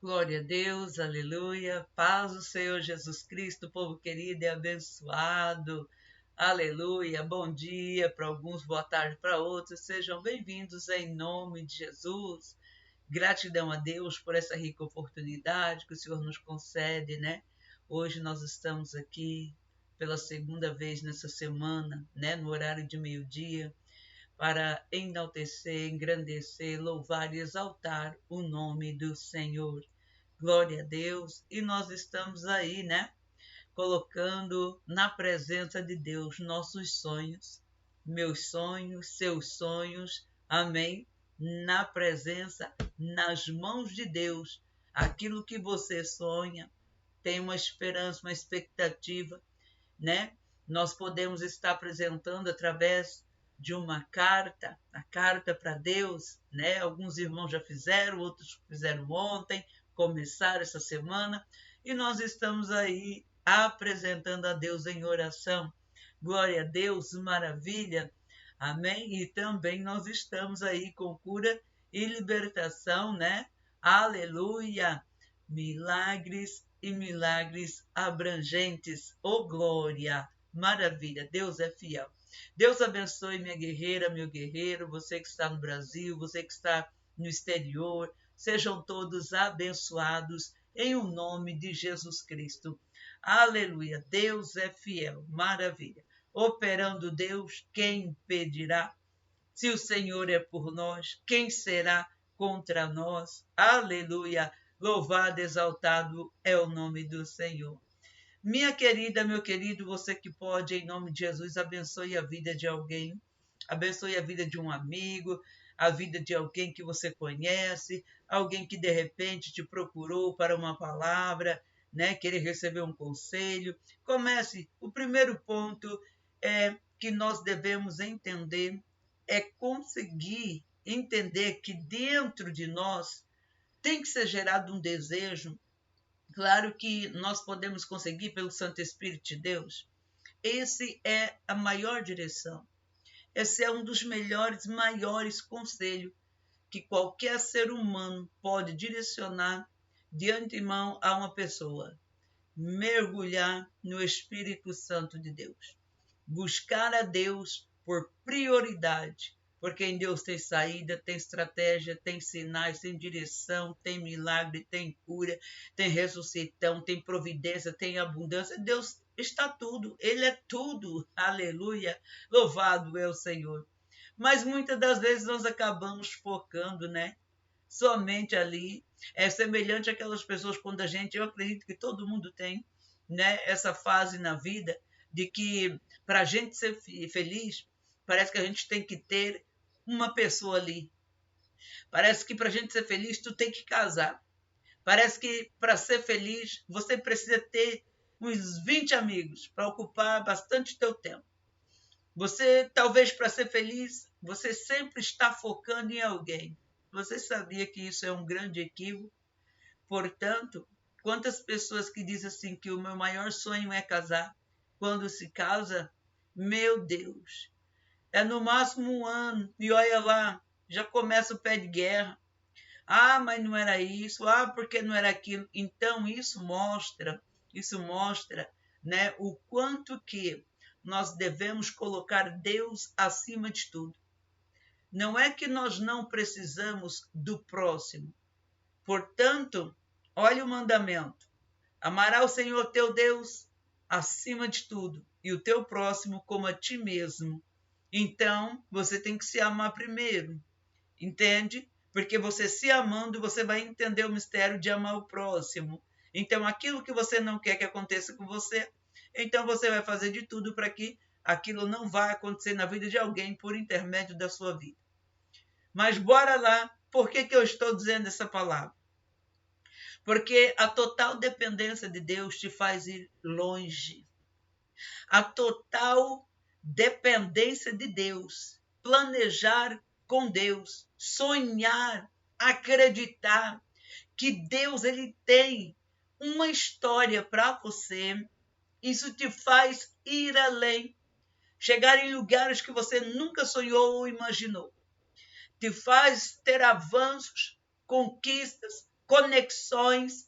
Glória a Deus, aleluia. Paz do Senhor Jesus Cristo, povo querido e abençoado. Aleluia. Bom dia para alguns, boa tarde para outros. Sejam bem-vindos em nome de Jesus. Gratidão a Deus por essa rica oportunidade que o Senhor nos concede, né? Hoje nós estamos aqui pela segunda vez nessa semana, né? No horário de meio-dia, para enaltecer, engrandecer, louvar e exaltar o nome do Senhor. Glória a Deus. E nós estamos aí, né? Colocando na presença de Deus nossos sonhos, meus sonhos, seus sonhos, amém? Na presença, nas mãos de Deus. Aquilo que você sonha, tem uma esperança, uma expectativa, né? Nós podemos estar apresentando através de uma carta, a carta para Deus, né? Alguns irmãos já fizeram, outros fizeram ontem, começaram essa semana, e nós estamos aí apresentando a Deus em oração. Glória a Deus, maravilha, amém? E também nós estamos aí com cura e libertação, né? Aleluia! Milagres e milagres abrangentes. Oh, glória! Maravilha! Deus é fiel. Deus abençoe minha guerreira, meu guerreiro, você que está no Brasil, você que está no exterior. Sejam todos abençoados em o nome de Jesus Cristo. Aleluia! Deus é fiel. Maravilha! Operando Deus, quem impedirá? Se o Senhor é por nós, quem será contra nós? Aleluia! Louvado, exaltado é o nome do Senhor. Minha querida, meu querido, você que pode, em nome de Jesus, abençoe a vida de alguém, abençoe a vida de um amigo, a vida de alguém que você conhece, alguém que de repente te procurou para uma palavra, né, querer receber um conselho. Comece. O primeiro ponto é que nós devemos entender, é conseguir entender que dentro de nós tem que ser gerado um desejo. Claro que nós podemos conseguir pelo Santo Espírito de Deus. Esse é a maior direção. Esse é um dos melhores, maiores conselhos que qualquer ser humano pode direcionar de antemão a uma pessoa. Mergulhar no Espírito Santo de Deus. Buscar a Deus por prioridade, porque em Deus tem saída, tem estratégia, tem sinais, tem direção, tem milagre, tem cura, tem ressuscitão, tem providência, tem abundância. Deus está tudo, Ele é tudo. Aleluia! Louvado é o Senhor. Mas muitas das vezes nós acabamos focando, né? Somente ali. É semelhante àquelas pessoas quando eu acredito que todo mundo tem, né, essa fase na vida de que para a gente ser feliz, parece que a gente tem que ter uma pessoa ali. Parece que para a gente ser feliz, tu tem que casar. Parece que para ser feliz, você precisa ter uns 20 amigos para ocupar bastante teu tempo. Você, talvez para ser feliz, você sempre está focando em alguém. Você sabia que isso é um grande equívoco? Portanto, quantas pessoas que dizem assim que o meu maior sonho é casar, quando se casa, meu Deus, é no máximo um ano e olha lá, já começa o pé de guerra. Ah, mas não era isso, ah, porque não era aquilo. Então isso mostra, né, o quanto que nós devemos colocar Deus acima de tudo. Não é que nós não precisamos do próximo. Portanto, olha o mandamento. Amará o Senhor teu Deus acima de tudo e o teu próximo como a ti mesmo. Então, você tem que se amar primeiro. Entende? Porque você se amando, você vai entender o mistério de amar o próximo. Então, aquilo que você não quer que aconteça com você, então você vai fazer de tudo para que aquilo não vá acontecer na vida de alguém por intermédio da sua vida. Mas bora lá, por que eu estou dizendo essa palavra? Porque a total dependência de Deus te faz ir longe. A total dependência de Deus, planejar com Deus, sonhar, acreditar que Deus ele tem uma história para você, isso te faz ir além, chegar em lugares que você nunca sonhou ou imaginou. Te faz ter avanços, conquistas, conexões,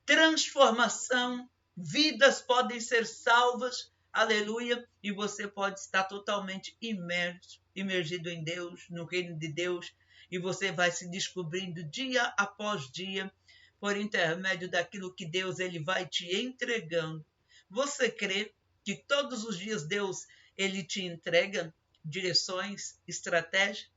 transformação, vidas podem ser salvas, aleluia, e você pode estar totalmente imergido em Deus, no reino de Deus, e você vai se descobrindo dia após dia, por intermédio daquilo que Deus ele vai te entregando. Você crê que todos os dias Deus ele te entrega direções, estratégias?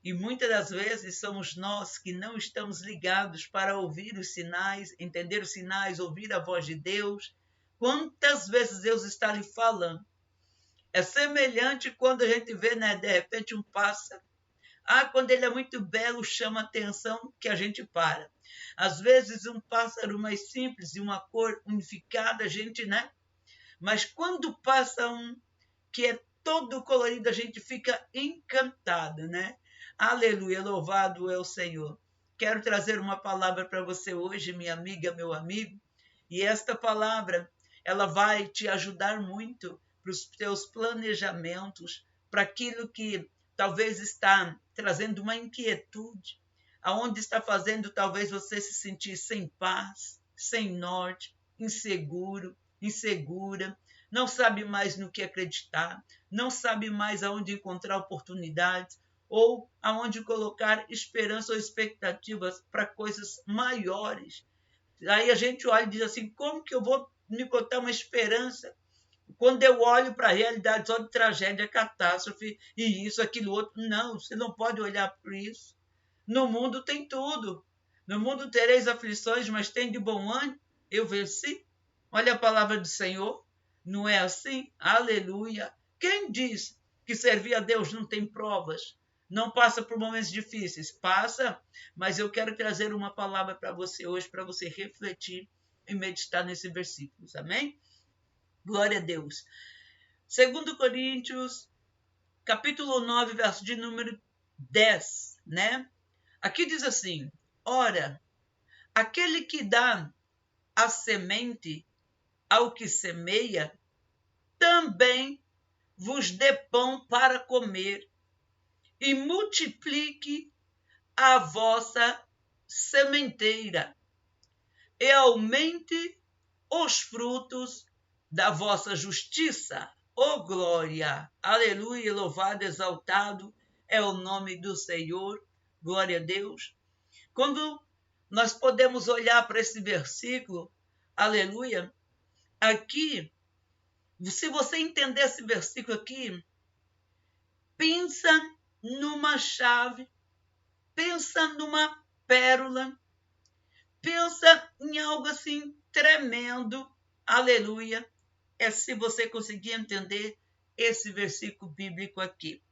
E muitas das vezes somos nós que não estamos ligados para ouvir os sinais, entender os sinais, ouvir a voz de Deus. Quantas vezes Deus está lhe falando? É semelhante quando a gente vê, né, de repente, um pássaro. Quando ele é muito belo, chama atenção que a gente para. Às vezes, um pássaro mais simples, de uma cor unificada, a gente, né? Mas quando passa um que é todo colorido, a gente fica encantado, né? Aleluia, louvado é o Senhor. Quero trazer uma palavra para você hoje, minha amiga, meu amigo. E esta palavra, ela vai te ajudar muito para os teus planejamentos, para aquilo que talvez está trazendo uma inquietude, aonde está fazendo talvez você se sentir sem paz, sem norte, inseguro, insegura, não sabe mais no que acreditar, não sabe mais aonde encontrar oportunidades, ou aonde colocar esperança ou expectativas para coisas maiores. Aí a gente olha e diz assim, como que eu vou me botar uma esperança quando eu olho para a realidade só de tragédia, catástrofe e isso, aquilo, outro? Não, você não pode olhar por isso. No mundo tem tudo. No mundo tereis aflições, mas tem de bom ânimo. Eu venci. Olha a palavra do Senhor. Não é assim? Aleluia. Quem diz que servir a Deus não tem provas? Não passa por momentos difíceis? Passa, mas eu quero trazer uma palavra para você hoje, para você refletir e meditar nesses versículos. Amém? Glória a Deus. 2 Coríntios, capítulo 9, verso de número 10, né? Aqui diz assim, ora, aquele que dá a semente ao que semeia, também vos dê pão para comer, e multiplique a vossa sementeira, e aumente os frutos da vossa justiça. Oh glória! Aleluia! Louvado, exaltado é o nome do Senhor. Glória a Deus. Quando nós podemos olhar para esse versículo, aleluia, aqui, se você entender esse versículo aqui, pensa numa chave, pensa numa pérola, pensa em algo assim tremendo, aleluia, é se você conseguir entender esse versículo bíblico aqui.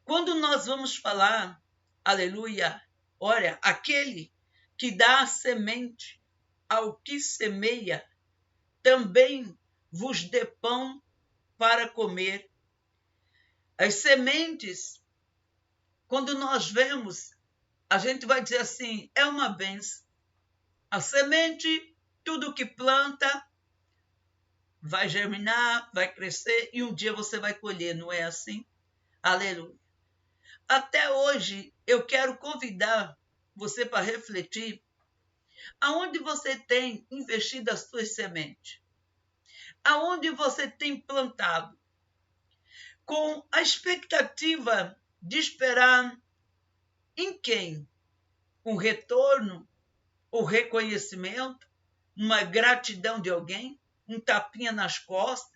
Quando nós vamos falar, aleluia, olha, aquele que dá a semente ao que semeia, também vos dê pão para comer. As sementes, quando nós vemos, a gente vai dizer assim, é uma bênção. A semente, tudo que planta, vai germinar, vai crescer e um dia você vai colher, não é assim? Aleluia. Até hoje, eu quero convidar você para refletir aonde você tem investido as suas sementes, aonde você tem plantado, com a expectativa de esperar em quem? Um retorno, o reconhecimento, uma gratidão de alguém, um tapinha nas costas,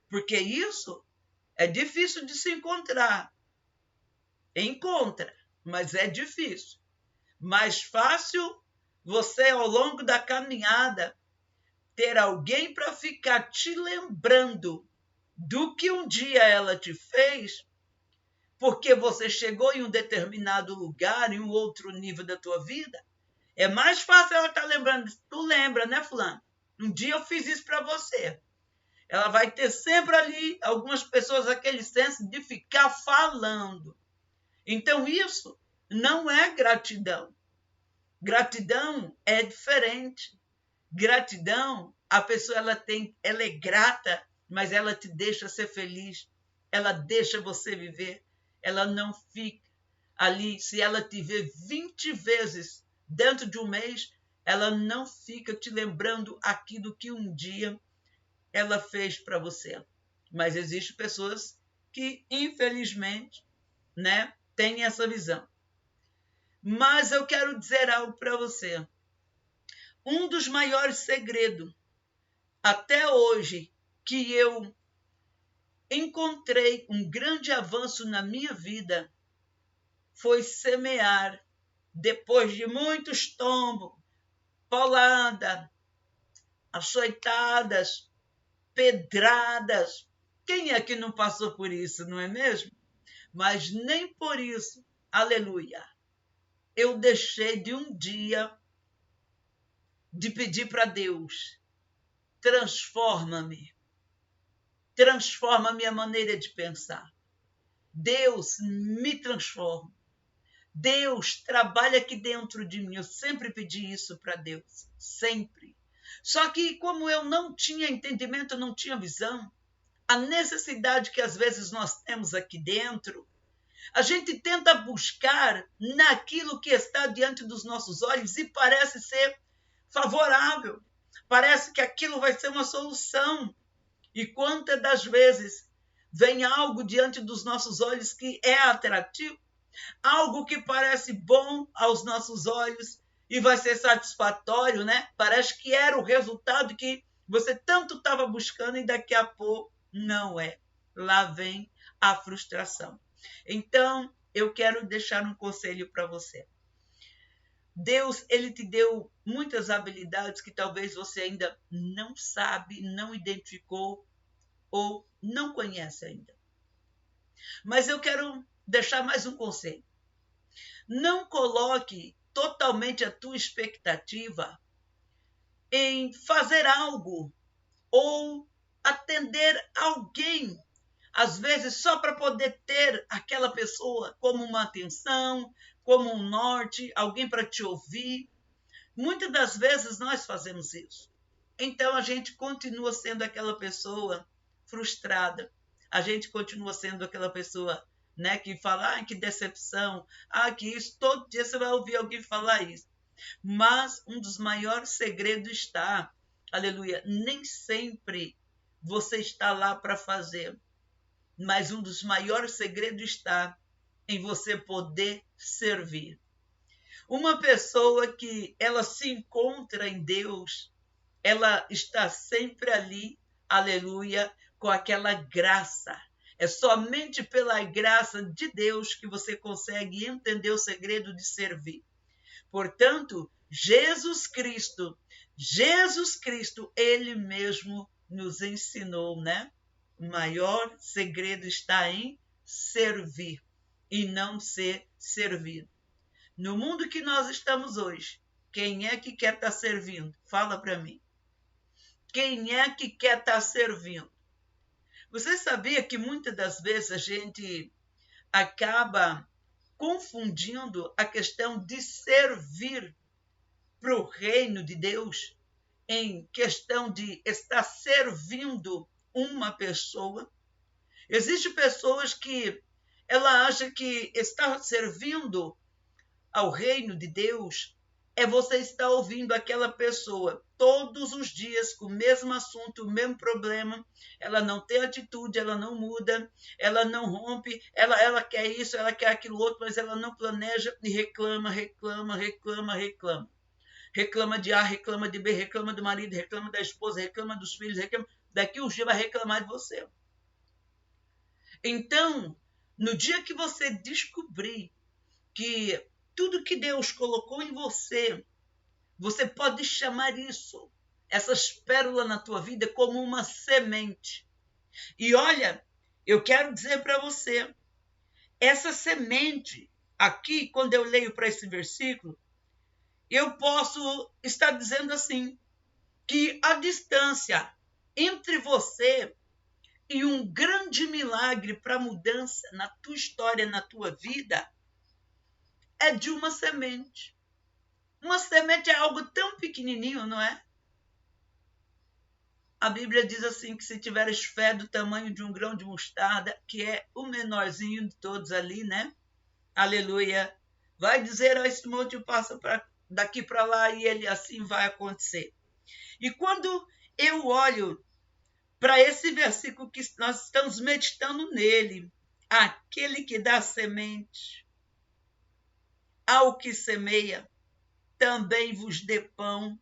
porque isso é difícil de se encontrar. Encontra, mas é difícil. Mais fácil você, ao longo da caminhada, ter alguém para ficar te lembrando do que um dia ela te fez, porque você chegou em um determinado lugar, em um outro nível da tua vida. É mais fácil ela estar lembrando. Tu lembra, né, fulano? Um dia eu fiz isso para você. Ela vai ter sempre ali algumas pessoas aquele senso de ficar falando. Então isso não é gratidão. Gratidão é diferente. Gratidão, a pessoa ela é grata, mas ela te deixa ser feliz. Ela deixa você viver. Ela não fica ali. Se ela te vê 20 vezes dentro de um mês, ela não fica te lembrando aquilo que um dia ela fez para você. Mas existem pessoas que, infelizmente, né, têm essa visão. Mas eu quero dizer algo para você. Um dos maiores segredos, até hoje, que eu encontrei um grande avanço na minha vida, foi semear, depois de muitos tombos, paulada, açoitadas, pedradas. Quem é que não passou por isso, não é mesmo? Mas nem por isso, aleluia, eu deixei de um dia de pedir para Deus, transforma-me, transforma a minha maneira de pensar. Deus, me transforma. Deus, trabalha aqui dentro de mim. Eu sempre pedi isso para Deus, sempre. Só que como eu não tinha entendimento, não tinha visão, a necessidade que às vezes nós temos aqui dentro, a gente tenta buscar naquilo que está diante dos nossos olhos e parece ser favorável. Parece que aquilo vai ser uma solução. E quantas das vezes vem algo diante dos nossos olhos que é atrativo, algo que parece bom aos nossos olhos e vai ser satisfatório, né? Parece que era o resultado que você tanto estava buscando e daqui a pouco não é. Lá vem a frustração. Então, eu quero deixar um conselho para você. Deus, ele te deu muitas habilidades que talvez você ainda não sabe, não identificou ou não conhece ainda. Mas eu quero deixar mais um conselho. Não coloque totalmente a tua expectativa em fazer algo ou atender alguém, às vezes só para poder ter aquela pessoa como uma atenção, como um norte, alguém para te ouvir. Muitas das vezes nós fazemos isso. Então a gente continua sendo aquela pessoa frustrada. A gente continua sendo aquela pessoa, né, que fala, que decepção, que isso, todo dia você vai ouvir alguém falar isso. Mas um dos maiores segredos está, aleluia, nem sempre você está lá para fazer, mas um dos maiores segredos está em você poder servir. Uma pessoa que ela se encontra em Deus, ela está sempre ali, aleluia, com aquela graça. É somente pela graça de Deus que você consegue entender o segredo de servir. Portanto, Jesus Cristo, ele mesmo nos ensinou, né? O maior segredo está em servir e não ser servido. No mundo que nós estamos hoje, quem é que quer estar servindo? Fala para mim. Quem é que quer estar servindo? Você sabia que muitas das vezes a gente acaba confundindo a questão de servir para o reino de Deus em questão de estar servindo uma pessoa? Existem pessoas que ela acha que estar servindo ao reino de Deus é você estar ouvindo aquela pessoa todos os dias com o mesmo assunto, o mesmo problema. Ela não tem atitude, ela não muda, ela não rompe, ela quer isso, ela quer aquilo outro, mas ela não planeja e reclama. Reclama de A, reclama de B, reclama do marido, reclama da esposa, reclama dos filhos, reclama. Daqui uns dias vai reclamar de você. Então, no dia que você descobrir que tudo que Deus colocou em você, você pode chamar isso, essas pérolas na tua vida, como uma semente. E olha, eu quero dizer para você, essa semente, aqui, quando eu leio para esse versículo, eu posso estar dizendo assim, que a distância entre você e um grande milagre para mudança na tua história, na tua vida, é de uma semente. Uma semente é algo tão pequenininho, não é? A Bíblia diz assim que se tiveres fé do tamanho de um grão de mostarda, que é o menorzinho de todos ali, né? Aleluia. Vai dizer a esse monte, passa para daqui para lá e ele assim vai acontecer. E quando eu olho para esse versículo que nós estamos meditando nele, aquele que dá semente ao que semeia, também vos dê pão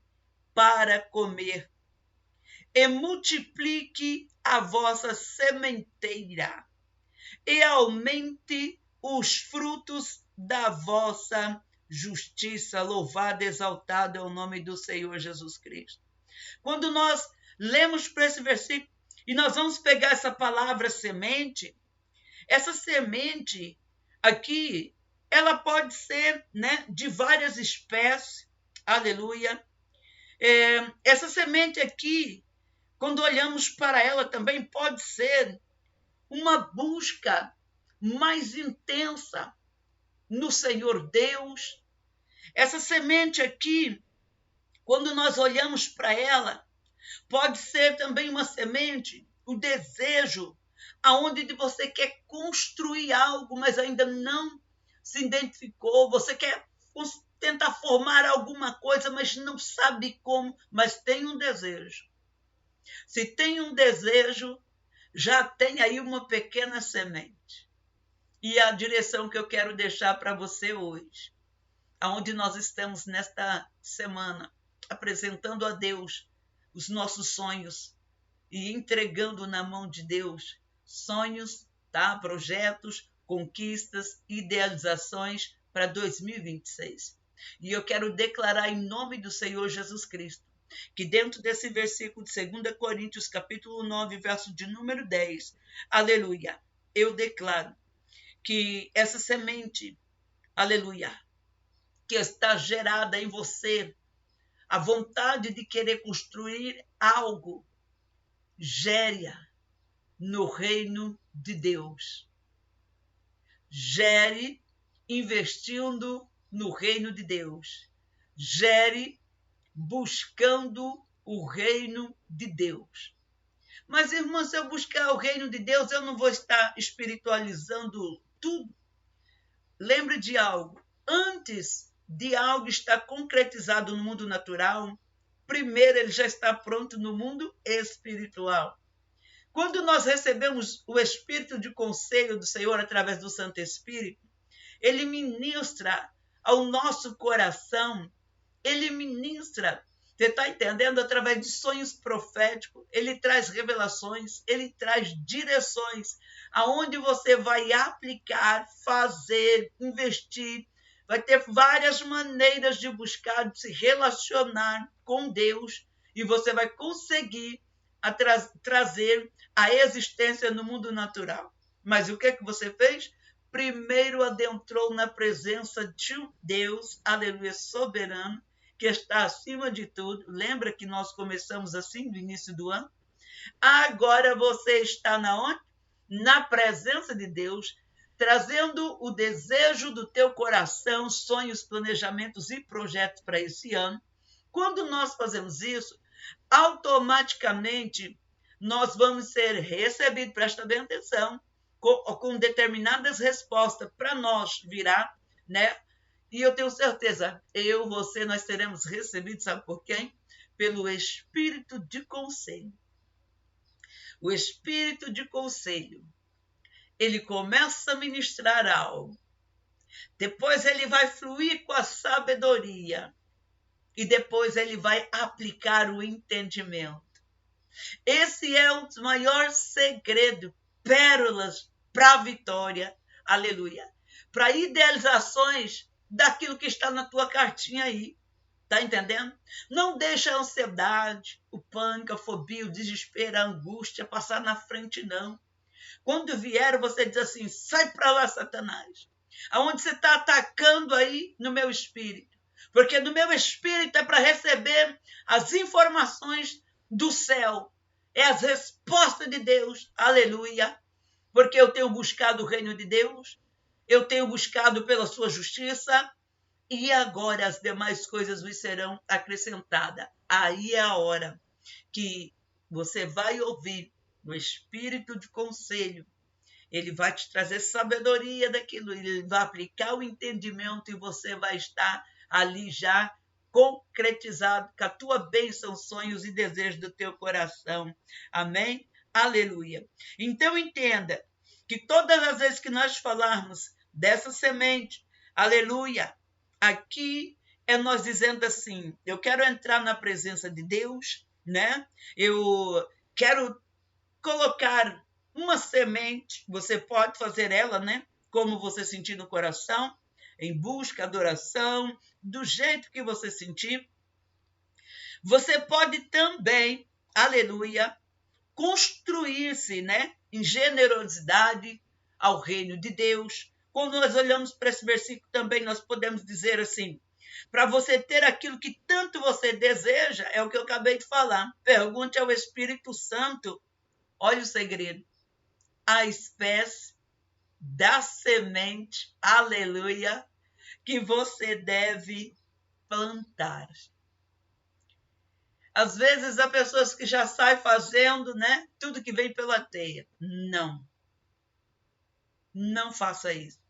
para comer, e multiplique a vossa sementeira, e aumente os frutos da vossa justiça. Louvado, exaltado é o nome do Senhor Jesus Cristo. Quando nós lemos para esse versículo e nós vamos pegar essa palavra semente, essa semente aqui, ela pode ser, né, de várias espécies, aleluia. Essa semente aqui, quando olhamos para ela também pode ser uma busca mais intensa no Senhor Deus. Essa semente aqui, quando nós olhamos para ela, pode ser também uma semente, o desejo, aonde você quer construir algo, mas ainda não se identificou, você quer tentar formar alguma coisa, mas não sabe como, mas tem um desejo. Se tem um desejo, já tem aí uma pequena semente. E a direção que eu quero deixar para você hoje, aonde nós estamos nesta semana, apresentando a Deus os nossos sonhos e entregando na mão de Deus sonhos, tá? Projetos, conquistas, idealizações para 2026. E eu quero declarar em nome do Senhor Jesus Cristo, que dentro desse versículo de 2 Coríntios, capítulo 9, verso de número 10, aleluia, eu declaro que essa semente, aleluia, que está gerada em você, a vontade de querer construir algo, gere no reino de Deus. Gere investindo no reino de Deus. Gere buscando o reino de Deus. Mas, irmãos, se eu buscar o reino de Deus, eu não vou estar espiritualizando tudo. Lembre de algo. Antes de algo estar concretizado no mundo natural, primeiro ele já está pronto no mundo espiritual. Quando nós recebemos o Espírito de conselho do Senhor através do Santo Espírito, ele ministra ao nosso coração, ele ministra, você está entendendo? Através de sonhos proféticos, ele traz revelações, ele traz direções, aonde você vai aplicar, fazer, investir, vai ter várias maneiras de buscar, de se relacionar com Deus, e você vai conseguir trazer a existência no mundo natural. Mas o que você fez? Primeiro adentrou na presença de um Deus, aleluia, soberano, que está acima de tudo. Lembra que nós começamos assim no início do ano? Agora você está na onde? Na presença de Deus, trazendo o desejo do teu coração, sonhos, planejamentos e projetos para esse ano. Quando nós fazemos isso, automaticamente nós vamos ser recebidos, presta bem atenção, com determinadas respostas para nós virar, né? E eu tenho certeza, você, nós seremos recebidos, sabe por quem? Pelo Espírito de conselho. O Espírito de conselho, ele começa a ministrar algo, depois ele vai fluir com a sabedoria, e depois ele vai aplicar o entendimento. Esse é o maior segredo, pérolas para a vitória, aleluia, para idealizações daquilo que está na tua cartinha aí, tá entendendo? Não deixa a ansiedade, o pânico, a fobia, o desespero, a angústia passar na frente, não. Quando vier, você diz assim, sai para lá, Satanás, aonde você está atacando aí no meu espírito, porque no meu espírito é para receber as informações do céu, é as respostas de Deus, aleluia, porque eu tenho buscado o reino de Deus, eu tenho buscado pela sua justiça, e agora as demais coisas vos serão acrescentadas. Aí é a hora que você vai ouvir o Espírito de conselho, ele vai te trazer sabedoria daquilo, ele vai aplicar o entendimento e você vai estar ali já concretizado, que a tua bênção, sonhos e desejos do teu coração. Amém? Aleluia. Então entenda que todas as vezes que nós falarmos dessa semente, aleluia, aqui é nós dizendo assim, eu quero entrar na presença de Deus, né? Eu quero colocar uma semente, você pode fazer ela, né? Como você sentir no coração, em busca, adoração, do jeito que você sentir. Você pode também, aleluia, construir-se, né, em generosidade ao reino de Deus. Quando nós olhamos para esse versículo também, nós podemos dizer assim, para você ter aquilo que tanto você deseja, é o que eu acabei de falar. Pergunte ao Espírito Santo, olha o segredo, a espécie da semente, aleluia, que você deve plantar. Às vezes há pessoas que já saem fazendo, né, tudo que vem pela teia. Não. Não faça isso.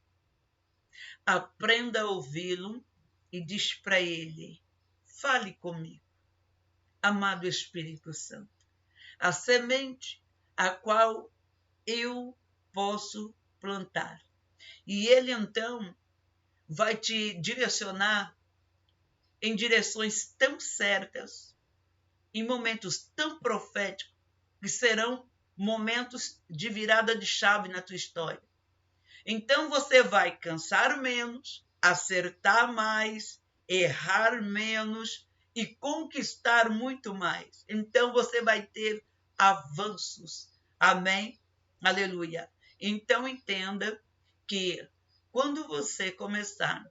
Aprenda a ouvi-lo e diz para ele, fale comigo, amado Espírito Santo, a semente a qual eu posso plantar. E ele então vai te direcionar em direções tão certas, em momentos tão proféticos, que serão momentos de virada de chave na tua história. Então você vai cansar menos, acertar mais, errar menos e conquistar muito mais. Então você vai ter avanços. Amém? Aleluia. Então entenda que quando você começar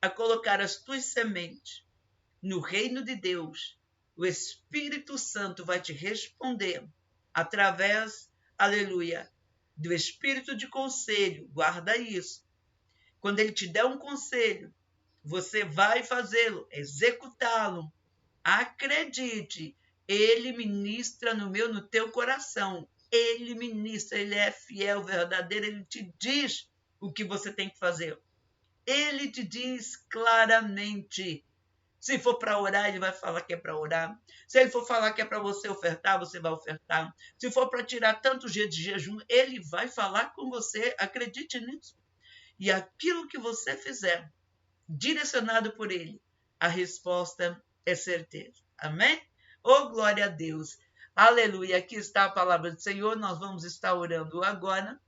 a colocar as tuas sementes no reino de Deus, o Espírito Santo vai te responder através, aleluia, do Espírito de conselho. Guarda isso. Quando ele te der um conselho, você vai fazê-lo, executá-lo. Acredite, ele ministra no teu coração. Ele ministra, ele é fiel, verdadeiro, ele te diz o que você tem que fazer. Ele te diz claramente. Se for para orar, ele vai falar que é para orar. Se ele for falar que é para você ofertar, você vai ofertar. Se for para tirar tantos dias de jejum, ele vai falar com você. Acredite nisso. E aquilo que você fizer, direcionado por ele, a resposta é certeza. Amém? Oh, glória a Deus. Aleluia. Aqui está a palavra do Senhor. Nós vamos estar orando agora.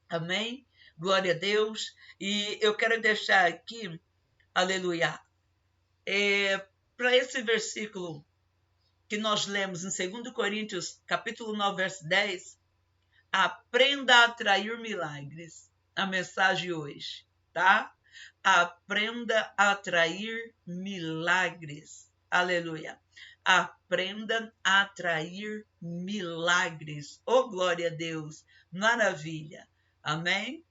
Amém? Glória a Deus. E eu quero deixar aqui, aleluia, para esse versículo que nós lemos em 2 Coríntios, capítulo 9, verso 10, aprenda a atrair milagres. A mensagem hoje, tá? Aprenda a atrair milagres. Aleluia. Aprenda a atrair milagres. Oh, glória a Deus. Maravilha. Amém?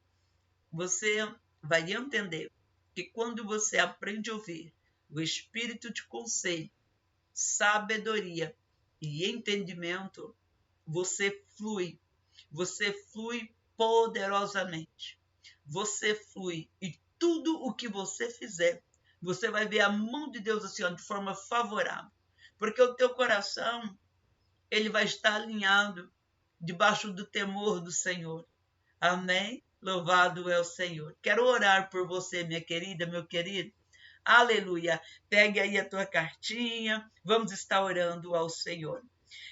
Você vai entender que quando você aprende a ouvir o Espírito de conselho, sabedoria e entendimento, você flui poderosamente. Você flui e tudo o que você fizer, você vai ver a mão de Deus assim, de forma favorável. Porque o teu coração, ele vai estar alinhado debaixo do temor do Senhor. Amém? Louvado é o Senhor. Quero orar por você, minha querida, meu querido. Aleluia. Pegue aí a tua cartinha. Vamos estar orando ao Senhor.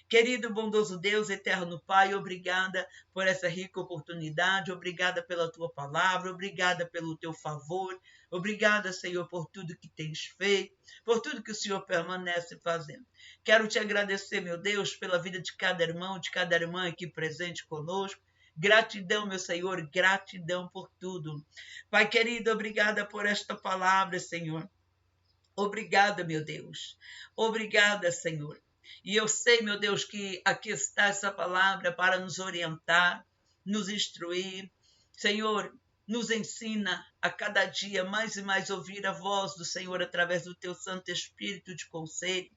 Querido, bondoso Deus, eterno Pai, obrigada por essa rica oportunidade, obrigada pela tua palavra, obrigada pelo teu favor, obrigada, Senhor, por tudo que tens feito, por tudo que o Senhor permanece fazendo. Quero te agradecer, meu Deus, pela vida de cada irmão, de cada irmã aqui presente conosco. Gratidão, meu Senhor, gratidão por tudo. Pai querido, obrigada por esta palavra, Senhor. Obrigada, meu Deus. Obrigada, Senhor. E eu sei, meu Deus, que aqui está essa palavra para nos orientar, nos instruir. Senhor, nos ensina a cada dia mais e mais ouvir a voz do Senhor através do teu Santo Espírito de conselho.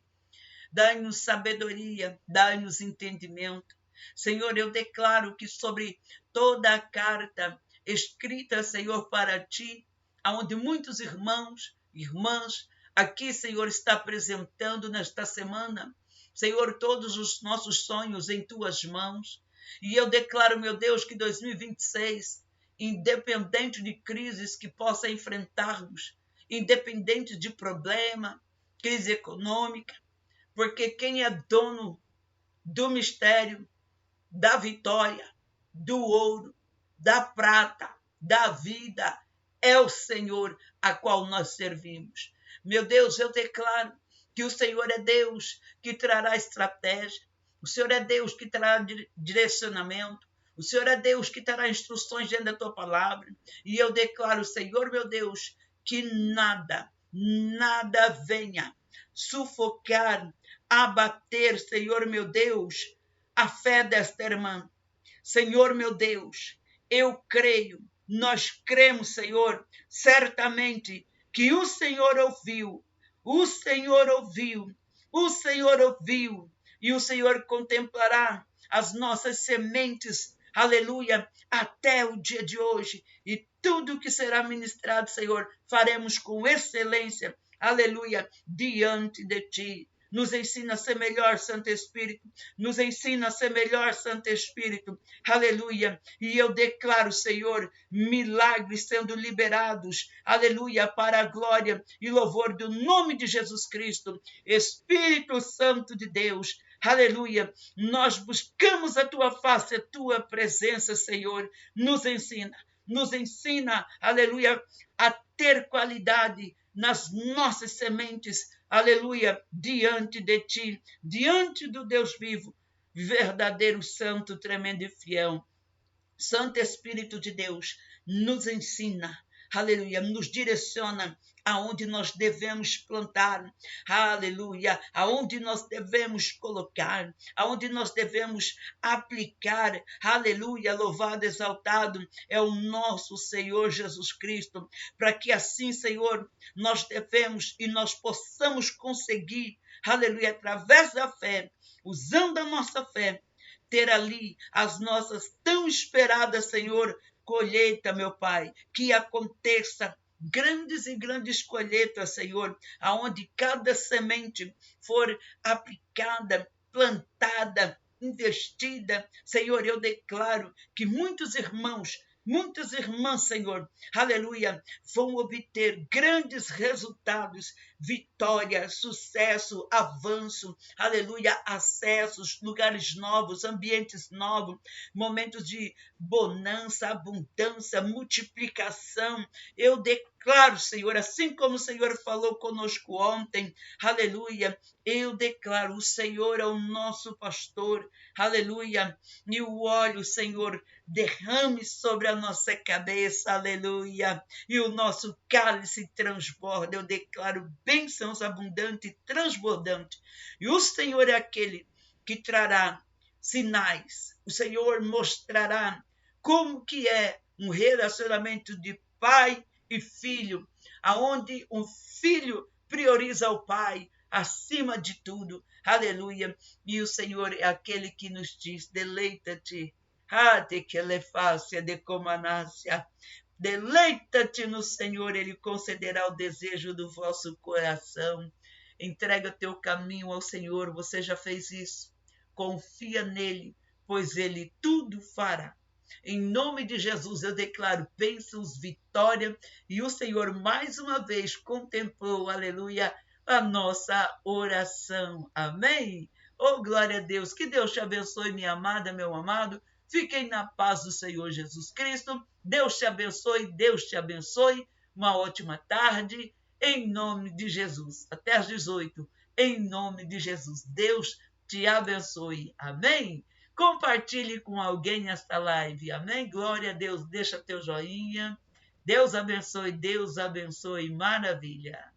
Dai-nos sabedoria, dai-nos entendimento. Senhor, eu declaro que sobre toda a carta escrita, Senhor, para ti, onde muitos irmãos, irmãs, aqui, Senhor, está apresentando nesta semana, Senhor, todos os nossos sonhos em tuas mãos. E eu declaro, meu Deus, que 2026, independente de crises que possa enfrentarmos, independente de problema, crise econômica, porque quem é dono do mistério, da vitória, do ouro, da prata, da vida, é o Senhor a qual nós servimos. Meu Deus, eu declaro que o Senhor é Deus que trará estratégia, o Senhor é Deus que trará direcionamento, o Senhor é Deus que trará instruções dentro da tua palavra. E eu declaro, Senhor, meu Deus, que nada venha sufocar, abater, Senhor, meu Deus, a fé desta irmã. Senhor, meu Deus, eu creio, nós cremos, Senhor, certamente que o Senhor ouviu, o Senhor ouviu, o Senhor ouviu, e o Senhor contemplará as nossas sementes, aleluia, até o dia de hoje, e tudo que será ministrado, Senhor, faremos com excelência, aleluia, diante de ti. Nos ensina a ser melhor, Santo Espírito. Nos ensina a ser melhor, Santo Espírito. Aleluia. E eu declaro, Senhor, milagres sendo liberados. Aleluia. Para a glória e louvor do nome de Jesus Cristo. Espírito Santo de Deus. Aleluia. Nós buscamos a tua face, a tua presença, Senhor. Nos ensina, aleluia, a ter qualidade nas nossas sementes, aleluia, diante de ti, diante do Deus vivo, verdadeiro, santo, tremendo e fiel. Santo Espírito de Deus, nos ensina, aleluia, nos direciona aonde nós devemos plantar, aleluia, aonde nós devemos colocar, aonde nós devemos aplicar, aleluia, louvado, exaltado é o nosso Senhor Jesus Cristo, para que assim, Senhor, nós devemos e nós possamos conseguir, aleluia, através da fé, usando a nossa fé, ter ali as nossas tão esperadas, Senhor, colheita, meu Pai, que aconteça grandes e grandes colheitas, Senhor, aonde cada semente for aplicada, plantada, investida, Senhor, eu declaro que muitas irmãs, Senhor, aleluia, vão obter grandes resultados, vitória, sucesso, avanço, aleluia, acessos, lugares novos, ambientes novos, momentos de bonança, abundância, multiplicação. Eu declaro, Senhor, assim como o Senhor falou conosco ontem, aleluia, eu declaro, o Senhor é o nosso pastor, aleluia, e o óleo, Senhor, derrame sobre a nossa cabeça, aleluia, e o nosso cálice transborda. Eu declaro bênçãos abundantes e transbordantes. E o Senhor é aquele que trará sinais. O Senhor mostrará como que é um relacionamento de pai e filho, aonde um filho prioriza o pai acima de tudo. Aleluia. E o Senhor é aquele que nos diz: deleita-te. De que ele faça de comanácia. Deleita-te no Senhor, Ele concederá o desejo do vosso coração. Entrega teu caminho ao Senhor, você já fez isso. Confia nele, pois Ele tudo fará. Em nome de Jesus, eu declaro bênçãos, vitória, e o Senhor mais uma vez contemplou, aleluia, a nossa oração. Amém? Oh, glória a Deus. Que Deus te abençoe, minha amada, meu amado. Fiquem na paz do Senhor Jesus Cristo. Deus te abençoe, Deus te abençoe. Uma ótima tarde, em nome de Jesus. Até às 18, em nome de Jesus. Deus te abençoe. Amém? Compartilhe com alguém esta live. Amém? Glória a Deus. Deixa teu joinha. Deus abençoe, Deus abençoe. Maravilha.